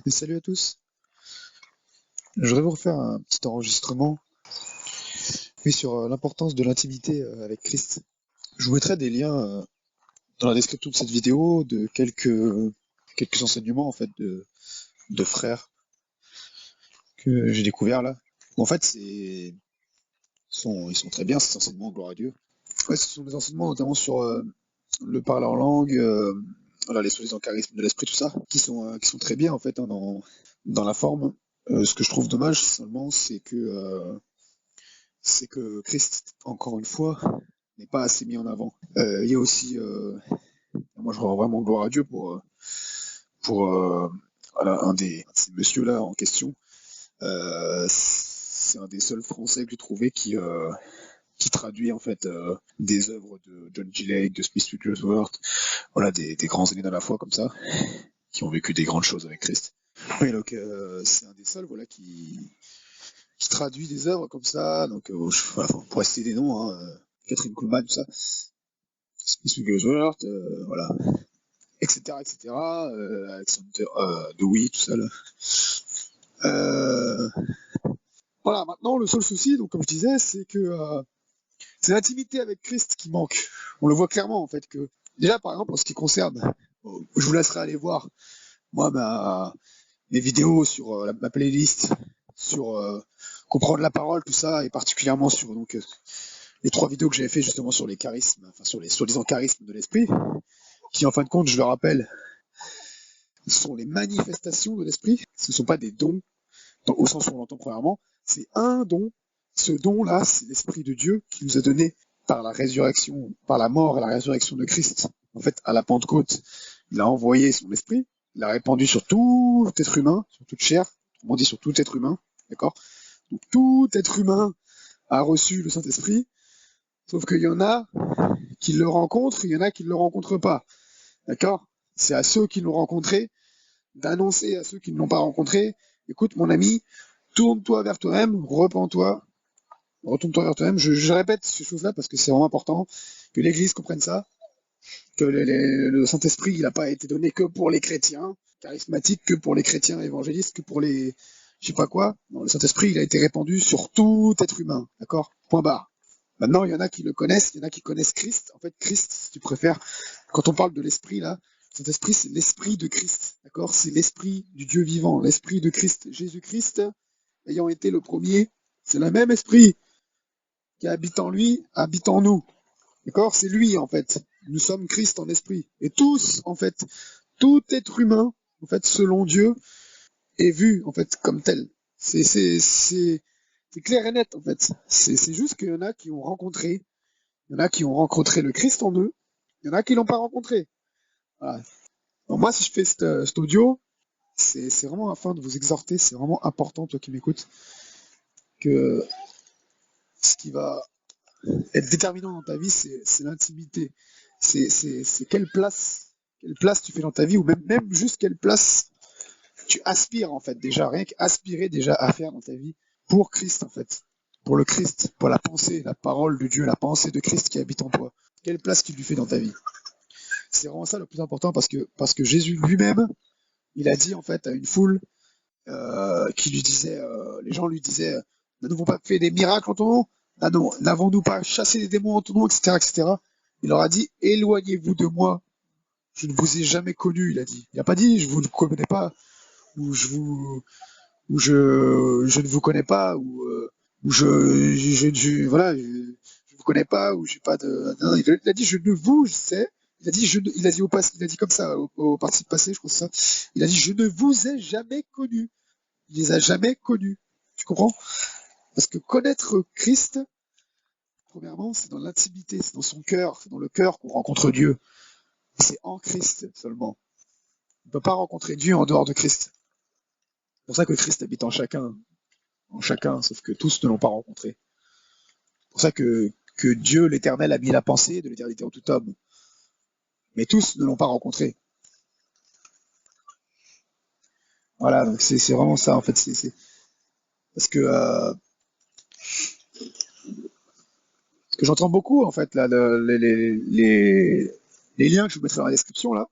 Et salut à tous. Je voudrais vous refaire un petit enregistrement oui, sur l'importance de l'intimité avec Christ. Je vous mettrai des liens dans la description de cette vidéo de quelques enseignements en fait de frères que j'ai découverts là. En fait, ils sont très bien ces enseignements, gloire à Dieu. Ouais, ce sont des enseignements notamment sur le parler en langue, voilà, les soi-disant charismes de l'esprit, tout ça, qui sont très bien en fait hein, dans la forme. Ce que je trouve dommage seulement, c'est que Christ, encore une fois, n'est pas assez mis en avant. Il y a aussi, moi je rends vraiment gloire à Dieu pour voilà, un de ces messieurs-là en question. C'est un des seuls Français que j'ai trouvé qui traduit en fait des œuvres de John G. Lake, de Smith Wigglesworth, voilà, des grands aînés de la foi comme ça, qui ont vécu des grandes choses avec Christ. Oui, donc c'est un des seuls voilà, qui traduit des œuvres comme ça. Donc, voilà, pour citer des noms, hein, Catherine Kuhlman, tout ça, Smith Wigglesworth, voilà, etc., etc., Alexander Dewey, tout ça là. Euh, voilà, maintenant le seul souci, donc comme je disais, c'est que c'est l'intimité avec Christ qui manque. On le voit clairement en fait que déjà par exemple en ce qui concerne, je vous laisserai aller voir moi mes vidéos sur ma playlist sur comprendre la parole, tout ça, et particulièrement sur donc les 3 vidéos que j'avais fait justement sur les charismes, enfin sur les soi-disant charismes de l'esprit, qui en fin de compte, je le rappelle, sont les manifestations de l'esprit. Ce ne sont pas des dons, au sens où on l'entend premièrement. C'est un don. Ce don-là, c'est l'esprit de Dieu qui nous a donné par la résurrection, par la mort et la résurrection de Christ. En fait, à la Pentecôte, il a envoyé son esprit, il l'a répandu sur tout être humain, sur toute chair, on dit sur tout être humain, d'accord. Donc tout être humain a reçu le Saint-Esprit, sauf qu'il y en a qui le rencontrent, il y en a qui ne le rencontrent pas, d'accord. C'est à ceux qui l'ont rencontré d'annoncer à ceux qui ne l'ont pas rencontré, écoute mon ami, tourne-toi vers toi-même, repens-toi, retourne-toi vers toi-même. Je répète ces choses-là parce que c'est vraiment important que l'Église comprenne ça, que le Saint-Esprit, il n'a pas été donné que pour les chrétiens charismatiques, que pour les chrétiens évangélistes, que pour les je sais pas quoi. Non, le Saint-Esprit, il a été répandu sur tout être humain, d'accord. Point barre. Maintenant, il y en a qui le connaissent, il y en a qui connaissent Christ. En fait, Christ, si tu préfères, quand on parle de l'Esprit, là, cet esprit, c'est l'Esprit de Christ, d'accord. C'est l'Esprit du Dieu vivant, l'Esprit de Christ. Jésus-Christ, ayant été le premier, c'est le même Esprit qui habite en lui, habite en nous, d'accord. C'est lui, en fait. Nous sommes Christ en esprit. Et tous, en fait, tout être humain, en fait, selon Dieu, est vu, en fait, comme tel. C'est clair et net, en fait. C'est juste qu'il y en a qui ont rencontré, il y en a qui ont rencontré le Christ en eux, il y en a qui l'ont pas rencontré. Voilà. Donc moi, si je fais cet audio, c'est vraiment afin de vous exhorter, c'est vraiment important, toi qui m'écoutes, que ce qui va être déterminant dans ta vie, c'est l'intimité. C'est quelle place tu fais dans ta vie, ou même juste quelle place tu aspires, en fait, déjà, rien qu'aspirer déjà à faire dans ta vie pour Christ, en fait. Pour le Christ, pour la pensée, la parole de Dieu, la pensée de Christ qui habite en toi. Quelle place qu'il lui fait dans ta vie. C'est vraiment ça le plus important parce que Jésus lui-même, il a dit en fait à une foule qui lui disait, les gens lui disaient, n'avons pas fait des miracles en ton nom, n'avons-nous pas chassé des démons en ton nom, etc., etc. Il leur a dit, éloignez-vous de moi, je ne vous ai jamais connu, il a dit. Il n'a pas dit, je vous ne connais pas, ou je ne vous connais pas, ou voilà, je vous connais pas, ou j'ai pas de, non, il a dit, je ne vous sais. Il a dit il a dit comme ça au participe passé, je crois que c'est ça. Il a dit, je ne vous ai jamais connu. Il les a jamais connus. Tu comprends? Parce que connaître Christ, premièrement, c'est dans l'intimité, c'est dans son cœur, c'est dans le cœur qu'on rencontre Dieu. C'est en Christ seulement. On ne peut pas rencontrer Dieu en dehors de Christ. C'est pour ça que Christ habite en chacun, sauf que tous ne l'ont pas rencontré. C'est pour ça que Dieu, l'Éternel, a mis la pensée de l'éternité en tout homme. Mais tous ne l'ont pas rencontré. Voilà, donc c'est vraiment ça, en fait. Parce que, ce que j'entends beaucoup, en fait, là, les liens que je vous mettrai dans la description, là,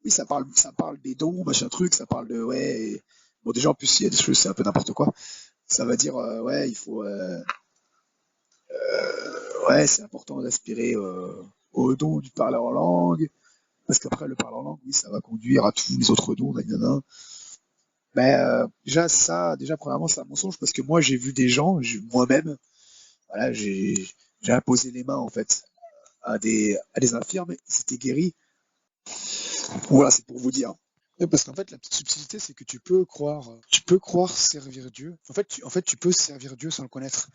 oui, ça parle des dons, machin truc, ça parle de, ouais, bon, déjà, en plus, il y a des choses, c'est un peu n'importe quoi. Ça va dire, ouais, il faut, ouais, c'est important d'aspirer au don du parler en langue, parce qu'après, le parler en langue, oui, ça va conduire à tous les autres dons, nanana. Mais déjà, premièrement, c'est un mensonge, parce que moi, j'ai vu des gens, moi-même, voilà, j'ai imposé les mains, en fait, à des infirmes, ils étaient guéris. Voilà, c'est pour vous dire. Ouais, parce qu'en fait, la petite subtilité, c'est que tu peux croire servir Dieu. En fait, tu peux servir Dieu sans le connaître.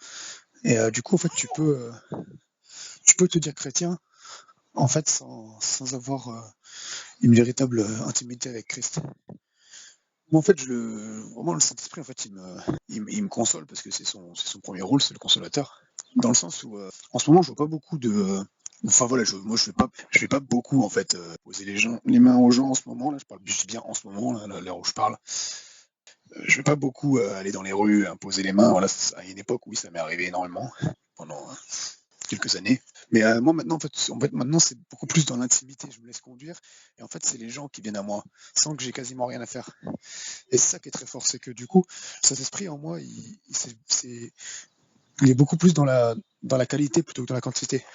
Et du coup, en fait, tu peux te dire chrétien, en fait, sans avoir une véritable intimité avec Christ. Moi, en fait, vraiment, le Saint-Esprit, en fait, il me console parce que c'est son premier rôle, c'est le consolateur. Dans le sens où, en ce moment, je vois pas beaucoup de. Enfin voilà, moi je fais pas beaucoup en fait poser les mains aux gens en ce moment. Là, je dis bien en ce moment, là, l'heure où je parle. Je vais pas beaucoup aller dans les rues, poser les mains. Voilà, à une époque, oui, ça m'est arrivé énormément pendant quelques années. Mais moi maintenant, en fait, maintenant c'est beaucoup plus dans l'intimité. Je me laisse conduire et en fait, c'est les gens qui viennent à moi sans que j'ai quasiment rien à faire. Et c'est ça qui est très fort, c'est que du coup, cet esprit en moi, il est beaucoup plus dans la qualité plutôt que dans la quantité.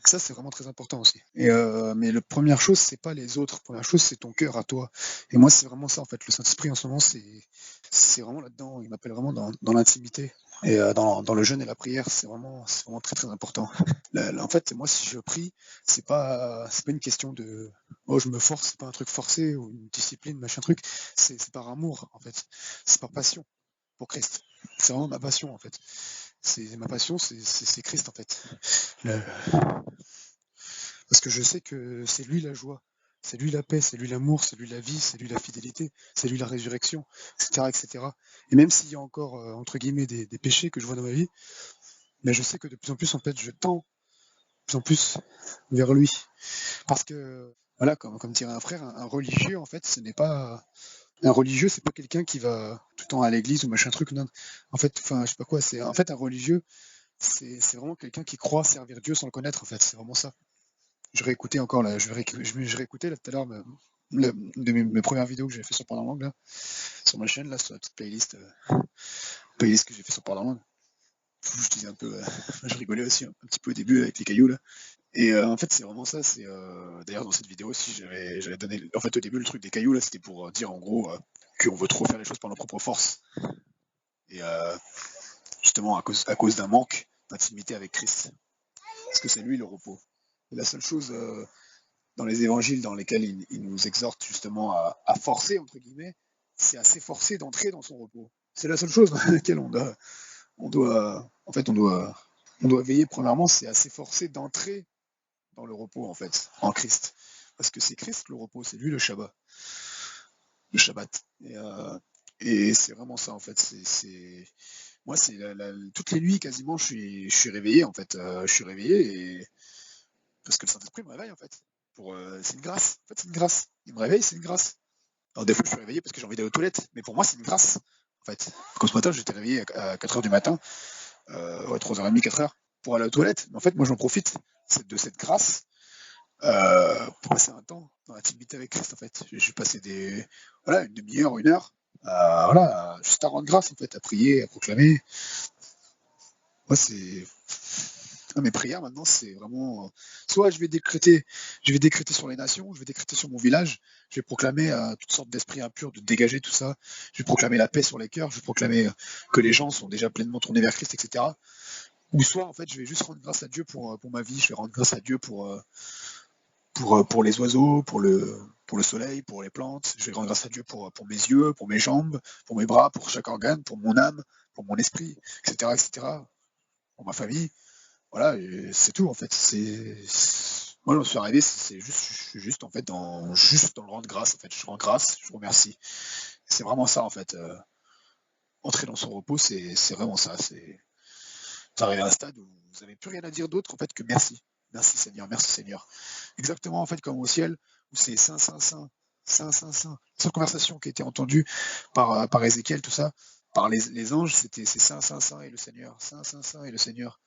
Ça, c'est vraiment très important aussi. Et mais la première chose, c'est pas les autres. La première chose, c'est ton cœur à toi. Et moi, c'est vraiment ça, en fait. Le Saint-Esprit, en ce moment, c'est vraiment là-dedans. Il m'appelle vraiment dans l'intimité. Et dans le jeûne et la prière, c'est vraiment très, très important. En fait, moi, si je prie, c'est pas une question de, oh, je me force, c'est pas un truc forcé ou une discipline, machin truc. C'est par amour, en fait. C'est par passion pour Christ. C'est vraiment ma passion, en fait. C'est ma passion, c'est Christ, en fait. Le- Parce que je sais que c'est lui la joie, c'est lui la paix, c'est lui l'amour, c'est lui la vie, c'est lui la fidélité, c'est lui la résurrection, etc. etc. Et même s'il y a encore, entre guillemets, des péchés que je vois dans ma vie, mais je sais que de plus en plus, en fait, je tends de plus en plus vers lui. Parce que, voilà, comme dirait un frère, un religieux, en fait, ce n'est pas. Un religieux, c'est pas quelqu'un qui va tout le temps à l'église ou machin truc, non. En fait, enfin, je sais pas quoi, en fait, un religieux, c'est vraiment quelqu'un qui croit servir Dieu sans le connaître, en fait, c'est vraiment ça. Je réécoutais encore là, je réécoutais là tout à l'heure de mes premières vidéos que j'ai fait sur Parler en langue là, sur ma chaîne là, sur la petite playlist que j'ai fait sur Parler en langue. Je disais un peu, je rigolais aussi un petit peu au début avec les cailloux là. Et en fait c'est vraiment ça, c'est d'ailleurs dans cette vidéo aussi j'avais donné, en fait au début le truc des cailloux là c'était pour dire en gros qu'on veut trop faire les choses par nos propres forces. Et justement à cause d'un manque d'intimité avec Christ. Parce que c'est lui le repos. Et la seule chose dans les évangiles dans lesquels il nous exhorte justement à forcer, entre guillemets, c'est à s'efforcer d'entrer dans son repos. C'est la seule chose dans laquelle on doit veiller, premièrement, c'est à s'efforcer d'entrer dans le repos, en fait, en Christ. Parce que c'est Christ le repos, c'est lui le Shabbat. Le Shabbat. Et c'est vraiment ça, en fait. Moi, c'est toutes les nuits, quasiment, je suis réveillé, en fait. Je suis réveillé et parce que le Saint-Esprit me réveille, en fait. C'est une grâce. En fait, c'est une grâce. Il me réveille, c'est une grâce. Alors, des fois, je suis réveillé parce que j'ai envie d'aller aux toilettes, mais pour moi, c'est une grâce. En fait, comme ce matin, j'étais réveillé à 4h du matin, ouais, 3h30, 4h, pour aller aux toilettes. Mais en fait, moi, j'en profite de cette grâce pour passer un temps dans l'intimité avec Christ, en fait. J'ai passé voilà, une demi-heure, une heure, voilà, juste à rendre grâce, en fait, à prier, à proclamer. Moi, c'est mes prières maintenant, c'est vraiment. Soit je vais décréter sur les nations, je vais décréter sur mon village, je vais proclamer à toutes sortes d'esprits impurs de dégager tout ça, je vais proclamer la paix sur les cœurs, je vais proclamer que les gens sont déjà pleinement tournés vers Christ, etc. Ou soit, en fait, je vais juste rendre grâce à Dieu pour ma vie, je vais rendre grâce à Dieu pour les oiseaux, pour le soleil, pour les plantes, je vais rendre grâce à Dieu pour mes yeux, pour mes jambes, pour mes bras, pour chaque organe, pour mon âme, pour mon esprit, etc., etc., pour ma famille. Voilà, c'est tout en fait. Moi, j'en suis arrivé, je suis juste en fait juste dans le rang de grâce en fait. Je rends grâce, je remercie. C'est vraiment ça en fait. Entrer dans son repos, c'est vraiment ça. C'est arriver à un stade où vous n'avez plus rien à dire d'autre en fait que merci. Merci Seigneur, merci Seigneur. Exactement en fait comme au ciel où c'est Saint, Saint, Saint, Saint, Saint, Saint. Cette conversation qui a été entendue par Ézéchiel, tout ça, par les anges, c'est Saint, Saint, Saint et le Seigneur. Saint, Saint, Saint et le Seigneur.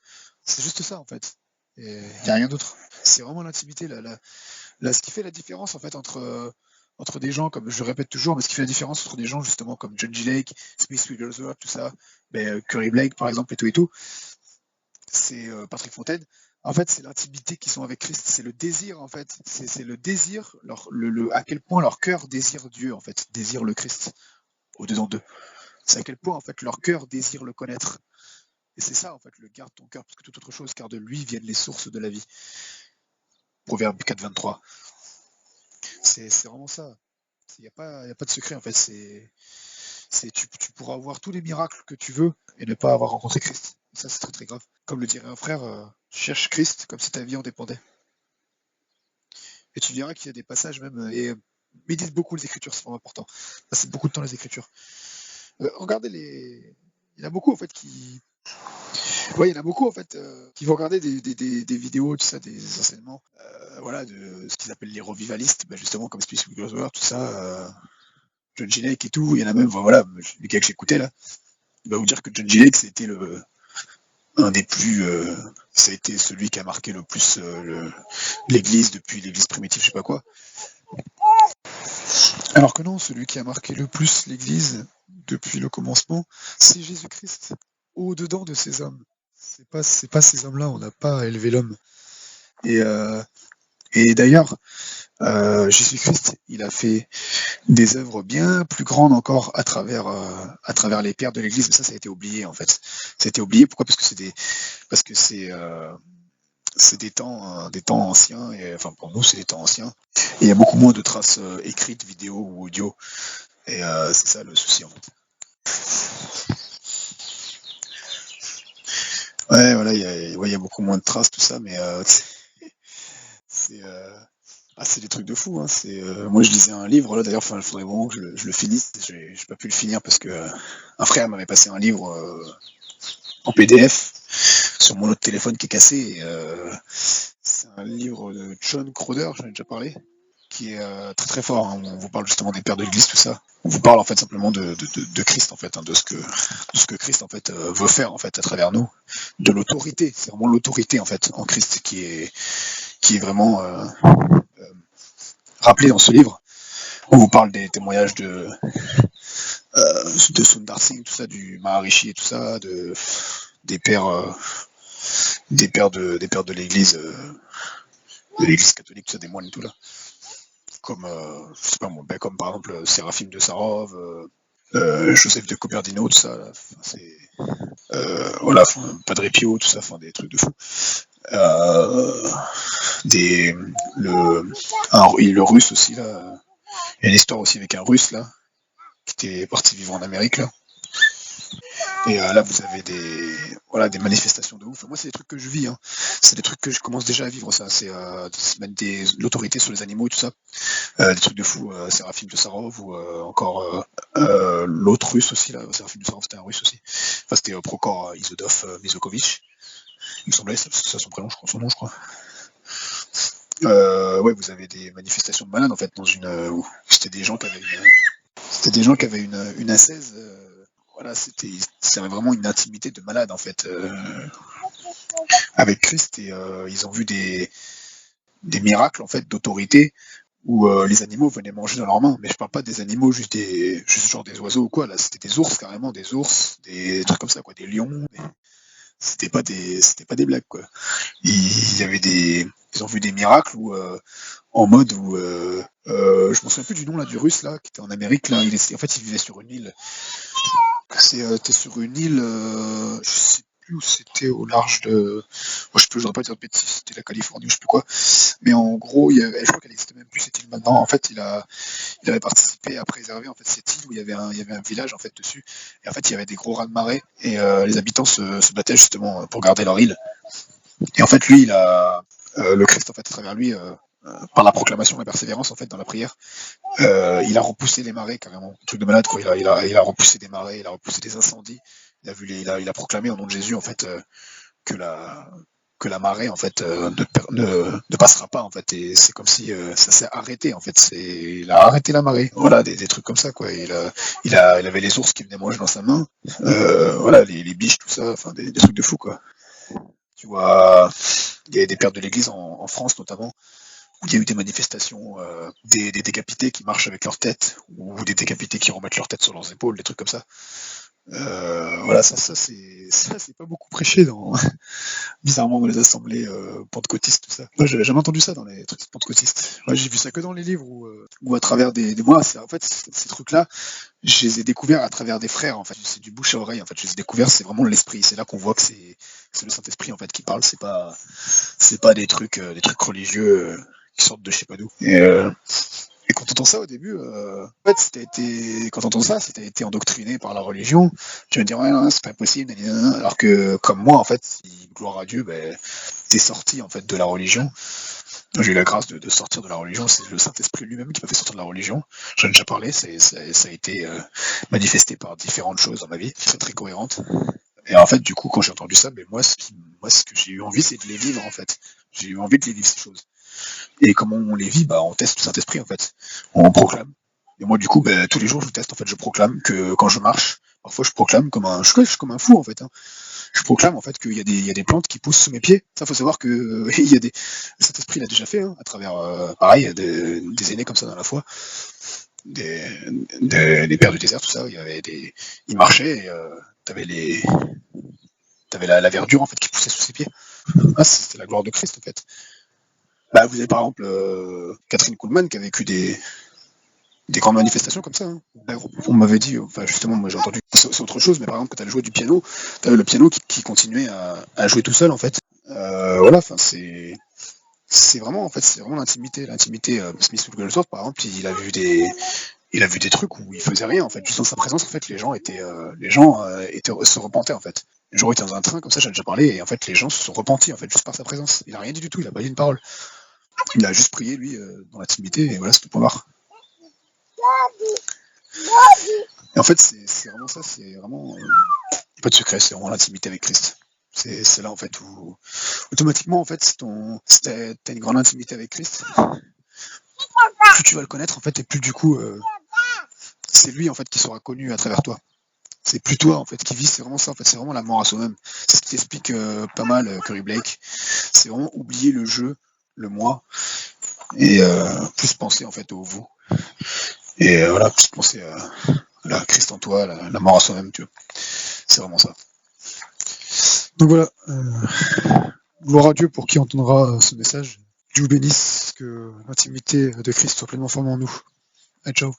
C'est juste ça en fait. Il n'y a rien d'autre. C'est vraiment l'intimité, ce qui fait la différence en fait entre entre des gens, comme je le répète toujours, mais ce qui fait la différence entre des gens justement comme John G. Lake, Smith Wigglesworth, tout ça, Curry Blake par exemple et tout, c'est Patrick Fontaine. En fait, c'est l'intimité qu'ils sont avec Christ, c'est le désir en fait, c'est le désir, à quel point leur cœur désire Dieu en fait, désire le Christ au-dedans d'eux. C'est à quel point en fait leur cœur désire le connaître. Et c'est ça en fait, le garde ton cœur, parce que toute autre chose, car de lui viennent les sources de la vie. Proverbe 4, 23. C'est vraiment ça. Il n'y a pas de secret en fait. Tu pourras avoir tous les miracles que tu veux et ne pas avoir rencontré Christ. Et ça, c'est très très grave. Comme le dirait un frère, cherche Christ comme si ta vie en dépendait. Et tu verras qu'il y a des passages même, et médite beaucoup les Écritures, c'est vraiment important. Passe beaucoup de temps les Écritures. Regardez il y en a beaucoup en fait il y en a beaucoup en fait qui vont regarder des vidéos, tout ça, des enseignements, voilà, de ce qu'ils appellent les revivalistes, justement comme Smith Wigglesworth, tout ça, John G. Lake et tout. Il y en a même, voilà, les gars que j'écoutais là, il va vous dire que John G. Lake c'était un des plus, ça a été celui qui a marqué le plus l'Église depuis l'Église primitive, je sais pas quoi. Alors que non, celui qui a marqué le plus l'Église depuis le commencement, c'est Jésus-Christ, au-dedans de ces hommes. C'est pas ces hommes-là, on n'a pas élevé l'homme. Et d'ailleurs, Jésus-Christ, il a fait des œuvres bien plus grandes encore à travers les pères de l'Église, mais ça a été oublié en fait. Ça a été oublié, pourquoi? Parce que c'est des temps anciens, et enfin pour nous c'est des temps anciens. Et il y a beaucoup moins de traces écrites, vidéo ou audio. Et c'est ça le souci en fait. Ouais, voilà, il y a beaucoup moins de traces, tout ça, mais c'est des trucs de fou. Hein. Moi, je lisais un livre, là, d'ailleurs, il faudrait vraiment que je le finisse. J'ai pas pu le finir parce que un frère m'avait passé un livre en PDF sur mon autre téléphone qui est cassé. Et, c'est un livre de John Crowder, j'en ai déjà parlé, qui est très très fort. Hein. On vous parle justement des pères de l'Église, tout ça. On vous parle en fait simplement de Christ, en fait, hein, de ce que Christ en fait veut faire en fait à travers nous, de l'autorité. C'est vraiment l'autorité en fait en Christ qui est vraiment rappelé dans ce livre. On vous parle des témoignages de Sundar Singh, tout ça, du Maharishi et tout ça, des pères de l'Église catholique, tout ça, des moines et tout là. Comme je sais pas moi, comme par exemple Séraphim de Sarov, Joseph de Coperdino, tout ça. Là. C'est voilà, Padre Pio, tout ça, des trucs de fou. Le russe aussi là. Il y a une histoire aussi avec un russe là, qui était parti vivre en Amérique là. Et là, vous avez des manifestations de ouf. Moi, c'est des trucs que je vis. Hein. C'est des trucs que je commence déjà à vivre. Ça, c'est se mettre l'autorité sur les animaux et tout ça. Des trucs de fou. Séraphim de Sarov ou encore l'autre russe aussi là. Séraphim de Sarov, c'était un russe aussi. Enfin, c'était Prokhor Izodov Mizokovitch. Il me semblait, c'est son prénom, je crois, son nom, je crois. Ouais, vous avez des manifestations de malades en fait c'était des gens qui avaient une ascèse. Voilà, c'est vraiment une intimité de malade en fait avec Christ, et ils ont vu des miracles en fait d'autorité où les animaux venaient manger dans leurs mains. Mais je parle pas des animaux juste genre des oiseaux ou quoi. Là, c'était des ours carrément, des ours, des trucs comme ça quoi, des lions. C'était pas des blagues quoi. Ils ont vu des miracles où en mode où je m'en souviens plus du nom là du russe là qui était en Amérique là. En fait, il vivait sur une île. T'es sur une île, je sais plus où c'était, au large de. Moi, je voudrais pas dire de bêtises, c'était la Californie ou je sais plus quoi. Mais en gros, je crois qu'elle n'existait même plus cette île maintenant. En fait, il avait participé à préserver en fait cette île où il y avait un village en fait dessus. Et en fait, il y avait des gros raz-de-marée et les habitants se battaient justement pour garder leur île. Et en fait, lui, le Christ en fait à travers lui. Par la proclamation, la persévérance en fait dans la prière, il a repoussé les marées carrément, un truc de malade quoi. Il a repoussé des marées, il a repoussé des incendies. Il a proclamé au nom de Jésus en fait que la marée en fait ne passera pas en fait, et c'est comme si ça s'est arrêté en fait. Il a arrêté la marée. Voilà, des trucs comme ça quoi. Il avait les ours qui venaient manger dans sa main. Voilà, les biches, tout ça, enfin des trucs de fou quoi. Tu vois, il y a des pères de l'Église en France notamment où il y a eu des manifestations, des décapités qui marchent avec leur tête, ou des décapités qui remettent leur tête sur leurs épaules, des trucs comme ça. Voilà, c'est pas beaucoup prêché bizarrement dans les assemblées pentecôtistes, tout ça. Moi, j'avais jamais entendu ça dans les trucs pentecôtistes. Moi, j'ai vu ça que dans les livres ou à travers des mois. En fait, ces trucs-là, je les ai découverts à travers des frères. En fait, c'est du bouche à oreille. En fait, je les ai découverts. C'est vraiment l'esprit. C'est là qu'on voit que c'est le Saint-Esprit en fait qui parle. C'est pas des trucs religieux qui sortent de je sais pas d'où. Et quand t'entends ça au début, en fait, quand t'entends ça, si t'as été endoctriné par la religion, tu vas te dire ouais, non, c'est pas possible, alors que comme moi, en fait, gloire à Dieu, ben, t'es sorti en fait de la religion. J'ai eu la grâce de sortir de la religion, c'est le Saint-Esprit lui-même qui m'a fait sortir de la religion. J'en ai déjà parlé, ça a été manifesté par différentes choses dans ma vie, qui sont très cohérentes. Et en fait, du coup, quand j'ai entendu ça, ben ce que j'ai eu envie, c'est de les vivre en fait. J'ai eu envie de les vivre ces choses. Et comment on les vit, bah on teste le Saint-Esprit en fait. On proclame. Et moi du coup, bah, tous les jours je teste en fait, je proclame que quand je marche, parfois je proclame je suis comme un fou en fait. Hein. Je proclame en fait qu'il y a des plantes qui poussent sous mes pieds. Ça faut savoir que il y a le Saint-Esprit l'a déjà fait à travers pareil des aînés comme ça dans la foi, des pères du désert tout ça. Ils marchaient et t'avais la verdure en fait qui poussait sous ses pieds. Ah, c'était la gloire de Christ en fait. Bah, vous avez par exemple Catherine Kuhlman qui a vécu des grandes manifestations comme ça. Hein. On m'avait dit, enfin justement, moi j'ai entendu, c'est autre chose, mais par exemple quand elle jouait du piano, t'avais le piano qui continuait à jouer tout seul en fait. Voilà, enfin c'est vraiment en fait c'est vraiment l'intimité. Smith Wigglesworth par exemple, il a vu des trucs où il faisait rien en fait, juste dans sa présence en fait les gens se repentaient en fait. Le jour où il était dans un train comme ça, j'en ai déjà parlé, et en fait les gens se sont repentis en fait juste par sa présence. Il a rien dit du tout, il a pas dit une parole. Il a juste prié, lui, dans l'intimité, et voilà, c'est tout pour voir. Et en fait, c'est vraiment ça, c'est vraiment. Pas de secret, c'est vraiment l'intimité avec Christ. C'est là, en fait, où automatiquement, en fait, si t'as une grande intimité avec Christ, plus tu vas le connaître, en fait, et plus du coup, c'est lui, en fait, qui sera connu à travers toi. C'est plus toi, en fait, qui vit, c'est vraiment ça, en fait, c'est vraiment la mort à soi-même. C'est ce qui explique pas mal Curry Blake. C'est vraiment oublier le jeu, le moi, et plus penser, en fait, au vous. Et voilà, plus penser à Christ en toi, la mort à soi-même, tu vois. C'est vraiment ça. Donc voilà, gloire à Dieu pour qui entendra ce message. Dieu vous bénisse, que l'intimité de Christ soit pleinement formée en nous. Allez, ciao.